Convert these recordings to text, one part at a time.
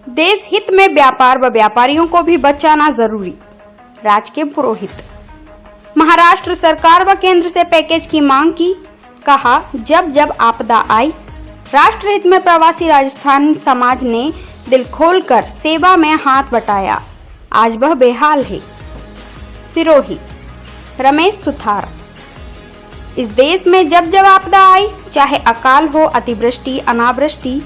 देश हित में व्यापार व व्यापारियों को भी बचाना जरूरी। राज के पुरोहित। महाराष्ट्र सरकार व केंद्र से पैकेज की मांग की। कहा, जब जब आपदा आई, राष्ट्रहित में प्रवासी राजस्थान समाज ने दिल खोलकर सेवा में हाथ बटाया। आज वह बेहाल है। सिरोही। रमेश सुथार। इस देश में जब जब आपदा आई, चाहे अकाल हो, अतिवृष्टि, अनावृष्टि,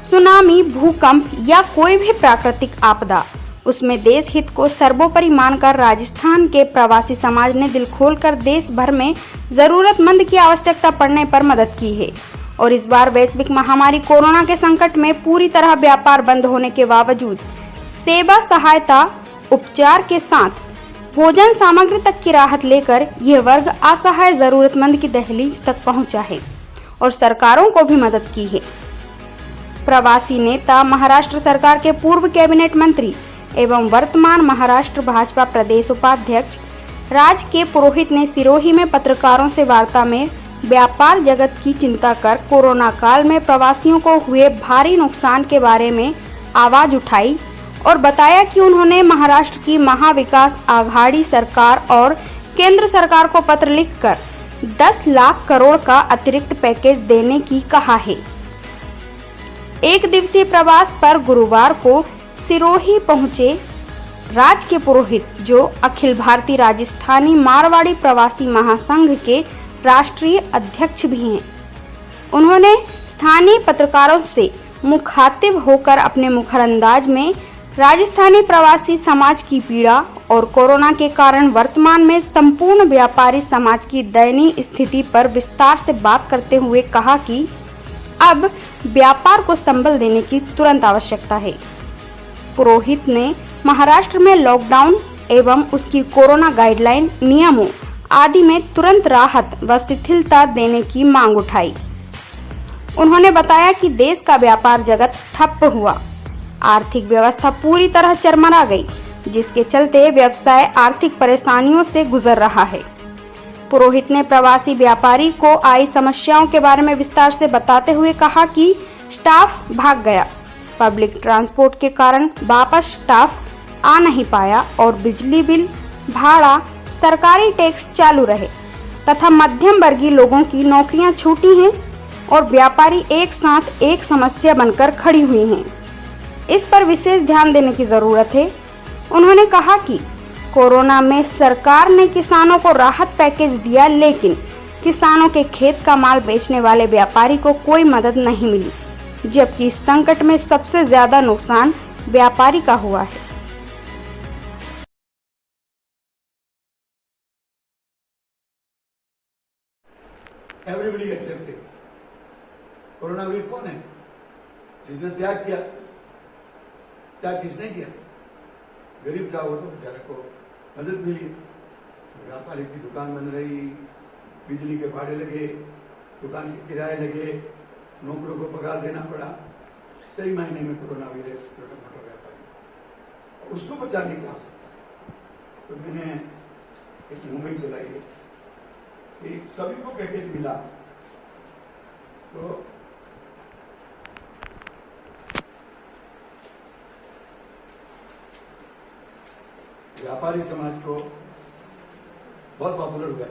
सुनामी, भूकंप या कोई भी प्राकृतिक आपदा, उसमें देश हित को सर्वोपरि मानकर राजस्थान के प्रवासी समाज ने दिल खोलकर देश भर में जरूरतमंद की आवश्यकता पड़ने पर मदद की है। और इस बार वैश्विक महामारी कोरोना के संकट में पूरी तरह व्यापार बंद होने के बावजूद सेवा, सहायता, उपचार के साथ भोजन सामग्री तक की राहत लेकर यह वर्ग असहाय जरूरतमंद की दहलीज तक पहुंचा है और सरकारों को भी मदद की है। प्रवासी नेता, महाराष्ट्र सरकार के पूर्व कैबिनेट मंत्री एवं वर्तमान महाराष्ट्र भाजपा प्रदेश उपाध्यक्ष राज के पुरोहित ने सिरोही में पत्रकारों से वार्ता में व्यापार जगत की चिंता कर कोरोना काल में प्रवासियों को हुए भारी नुकसान के बारे में आवाज उठाई और बताया कि उन्होंने महाराष्ट्र की महाविकास आघाड़ी सरकार और केंद्र सरकार को पत्र लिखकर 10 लाख करोड़ का अतिरिक्त पैकेज देने की कहा है। एक दिवसीय प्रवास पर गुरुवार को सिरोही पहुंचे राज के पुरोहित, जो अखिल भारतीय राजस्थानी मारवाड़ी प्रवासी महासंघ के राष्ट्रीय अध्यक्ष भी हैं। उन्होंने स्थानीय पत्रकारों से मुखातिब होकर अपने मुखर अंदाज में राजस्थानी प्रवासी समाज की पीड़ा और कोरोना के कारण वर्तमान में संपूर्ण व्यापारी समाज की दयनीय स्थिति पर विस्तार से बात करते हुए कहा कि अब व्यापार को संबल देने की तुरंत आवश्यकता है। पुरोहित ने महाराष्ट्र में लॉकडाउन एवं उसकी कोरोना गाइडलाइन, नियमों आदि में तुरंत राहत व शिथिलता देने की मांग उठाई। उन्होंने बताया कि देश का व्यापार जगत ठप हुआ, आर्थिक व्यवस्था पूरी तरह चरमरा गई, जिसके चलते व्यवसाय आर्थिक परेशानियों से गुजर रहा है। पुरोहित ने प्रवासी व्यापारी को आई समस्याओं के बारे में विस्तार से बताते हुए कहा कि स्टाफ भाग गया, पब्लिक ट्रांसपोर्ट के कारण वापस स्टाफ आ नहीं पाया और बिजली बिल, भाड़ा, सरकारी टैक्स चालू रहे तथा मध्यम वर्गीय लोगों की नौकरियां छूटी हैं और व्यापारी एक साथ एक समस्या बनकर खड़ी हुई हैं। इस पर विशेष ध्यान देने की जरूरत है। उन्होंने कहा कि कोरोना में सरकार ने किसानों को राहत पैकेज दिया, लेकिन किसानों के खेत का माल बेचने वाले व्यापारी को कोई मदद नहीं मिली, जबकि इस संकट में सबसे ज्यादा नुकसान व्यापारी का हुआ है। Everybody accepted. कोरोना वीर कौन है? जिसने त्याग किया। त्याग किसने किया? गरीब था वो, तो बेचारे को मदद मिली। व्यापारी की दुकान बन रही, बिजली के भाड़े लगे, दुकान के किराए लगे, नौकरों को पगार देना पड़ा। सही मायने में कोरोना वीर है छोटा मोटा व्यापारी, उसको बचाने की आवश्यकता। तो मैंने एक मुहिम चलाई है कि सभी को पैकेज मिला तो व्यापारी समाज को बहुत पॉपुलर हुआ।